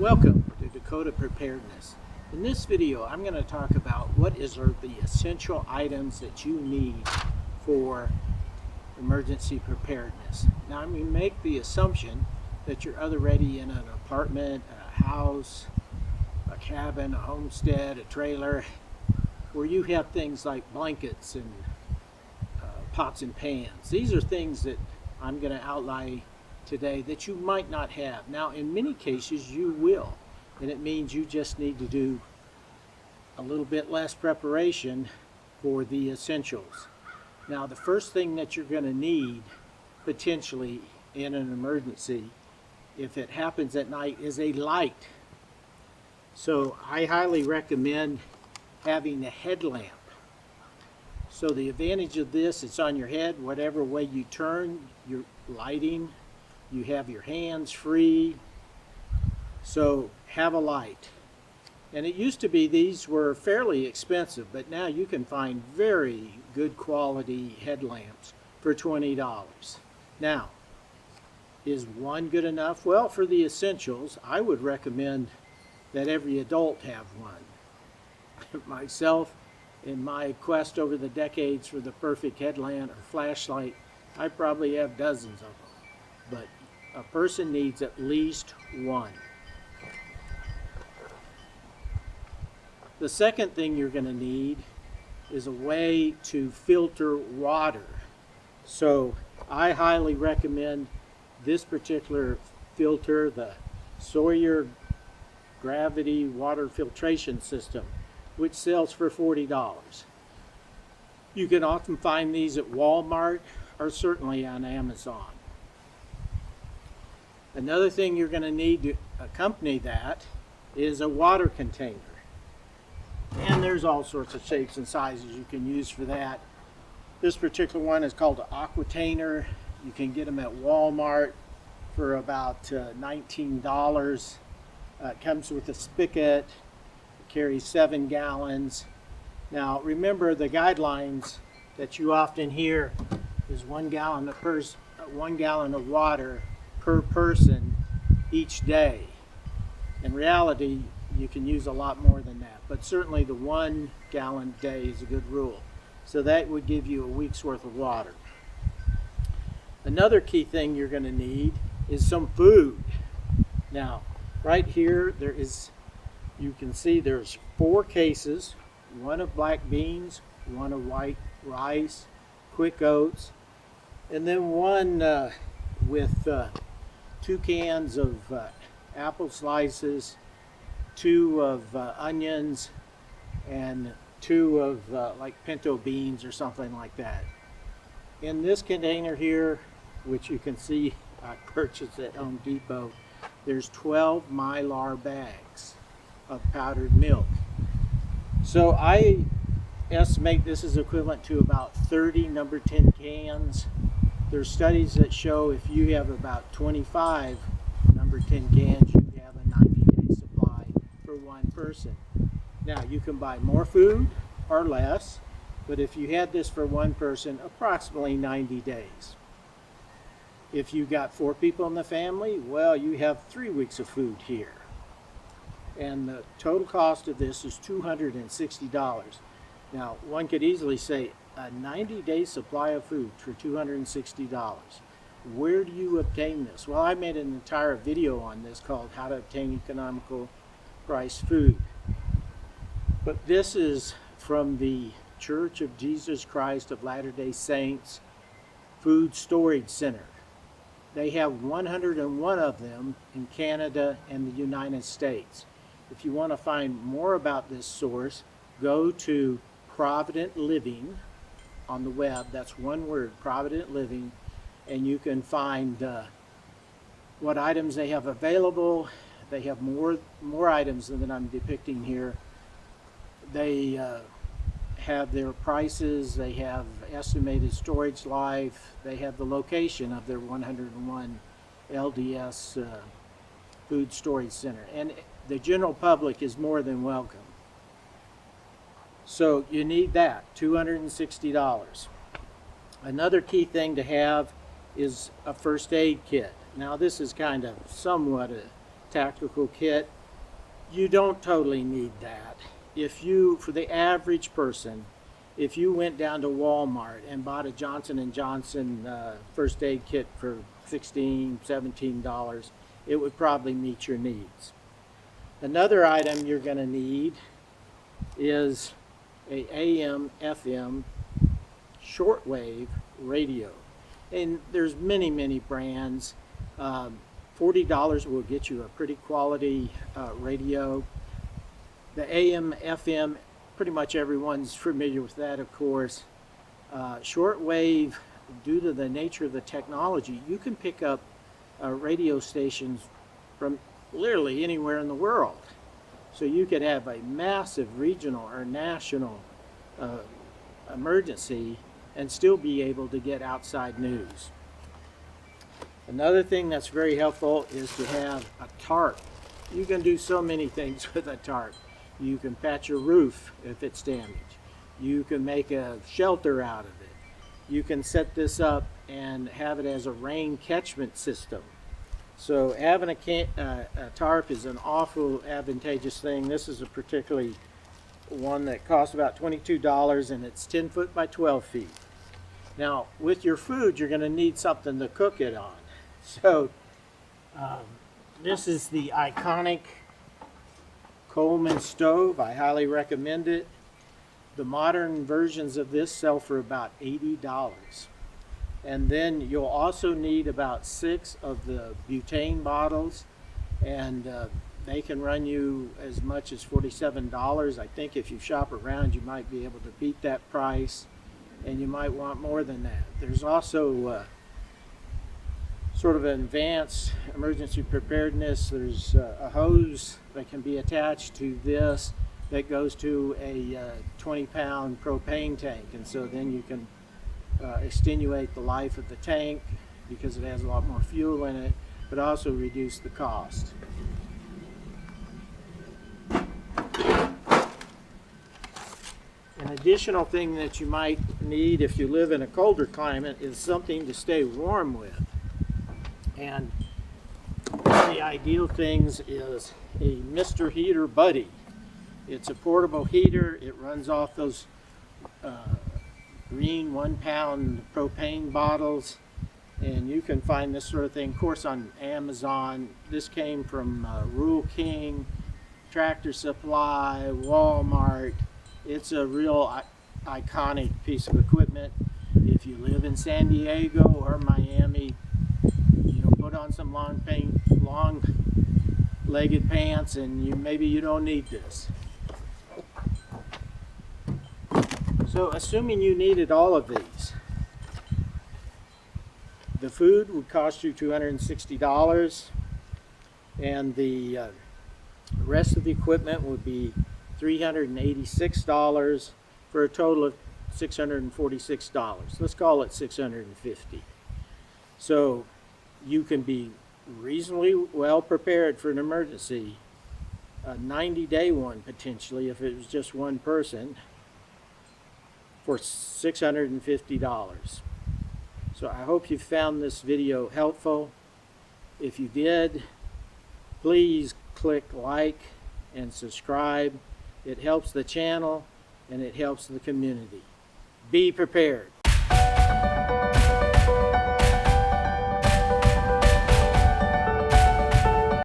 Welcome to Dakota Preparedness. In this video, I'm going to talk about what are the essential items that you need for emergency preparedness. Now, I'm going to make the assumption that you're already in an apartment, a house, a cabin, a homestead, a trailer, where you have things like blankets and pots and pans. These are things that I'm going to outline today that you might not have. Now, in many cases, you will, and it means you just need to do a little bit less preparation for the essentials. Now, the first thing that you're going to need potentially in an emergency, if it happens at night, is a light. So I highly recommend having a headlamp. So the advantage of this, it's on your head. Whatever way you turn, you're lighting. You have your hands free. So have a light. And it used to be these were fairly expensive, but now you can find very good quality headlamps for $20. Now, is one good enough? Well, for the essentials, I would recommend that every adult have one. Myself, in my quest over the decades for the perfect headlamp or flashlight, I probably have dozens of them. But a person needs at least one. The second thing you're going to need is a way to filter water. So I highly recommend this particular filter, the Sawyer Gravity Water Filtration System, which sells for $40. You can often find these at Walmart or certainly on Amazon. Another thing you're going to need to accompany that is a water container. And there's all sorts of shapes and sizes you can use for that. This particular one is called an Aquatainer. You can get them at Walmart for about $19. It comes with a spigot. It carries 7 gallons. Now remember, the guidelines that you often hear is 1 gallon of water per person each day. In reality, you can use a lot more than that, but certainly the 1 gallon a day is a good rule. So that would give you a week's worth of water. Another key thing you're going to need is some food. Now, right here, you can see there's 4 cases, one of black beans, one of white rice, quick oats, and then one with 2 cans of apple slices, 2 of onions, and 2 of like pinto beans or something like that. In this container here, which you can see I purchased at Home Depot, there's 12 Mylar bags of powdered milk. So I estimate this is equivalent to about 30 number 10 cans. There's studies that show if you have about 25 number 10 cans, you have a 90-day supply for one person. Now, you can buy more food or less, but if you had this for one person, approximately 90 days. If you got 4 people in the family, well, you have 3 weeks of food here. And the total cost of this is $260. Now, one could easily say a 90-day supply of food for $260. Where do you obtain this? Well, I made an entire video on this called How to Obtain Economical Price Food. But this is from the Church of Jesus Christ of Latter-day Saints Food Storage Center. They have 101 of them in Canada and the United States. If you want to find more about this source, go to Provident Living on the web. That's one word, Provident Living, and you can find what items they have available. They have more items than I'm depicting here. They have their prices, they have estimated storage life, they have the location of their 101 LDS food storage center, and the general public is more than welcome. So you need that, $260. Another key thing to have is a first aid kit. Now this is kind of somewhat a tactical kit. You don't totally need that. If you, for the average person, if you went down to Walmart and bought a Johnson & Johnson first aid kit for $16, $17, it would probably meet your needs. Another item you're going to need is a AM, FM shortwave radio. And there's many brands. $40 will get you a pretty quality radio. The AM, FM, pretty much everyone's familiar with that, of course. Shortwave, due to the nature of the technology, you can pick up radio stations from literally anywhere in the world. So you could have a massive regional or national emergency and still be able to get outside news. Another thing that's very helpful is to have a tarp. You can do so many things with a tarp. You can patch your roof if it's damaged. You can make a shelter out of it. You can set this up and have it as a rain catchment system. So having a tarp is an awful advantageous thing. This is a particularly one that costs about $22 and it's 10 foot by 12 feet. Now with your food you're going to need something to cook it on. So this is the iconic Coleman stove. I highly recommend it. The modern versions of this sell for about $80. And then you'll also need about 6 of the butane bottles, and they can run you as much as $47. I think if you shop around you might be able to beat that price, and you might want more than that. There's also sort of an advanced emergency preparedness. There's a hose that can be attached to this that goes to a 20-pound propane tank, and so then you can extenuate the life of the tank because it has a lot more fuel in it, but also reduce the cost. An additional thing that you might need if you live in a colder climate is something to stay warm with. And one of the ideal things is a Mr. Heater Buddy. It's a portable heater. It runs off those green 1-pound propane bottles, and you can find this sort of thing, of course, on Amazon. This came from Rural King, Tractor Supply, Walmart. It's a real iconic piece of equipment. If you live in San Diego or Miami, put on some long-legged pants, and maybe you don't need this. So assuming you needed all of these, the food would cost you $260, and the rest of the equipment would be $386 for a total of $646. Let's call it $650. So you can be reasonably well prepared for an emergency, a 90-day one potentially if it was just one person, for $650. So I hope you found this video helpful. If you did, please click like and subscribe. It helps the channel and it helps the community. Be prepared.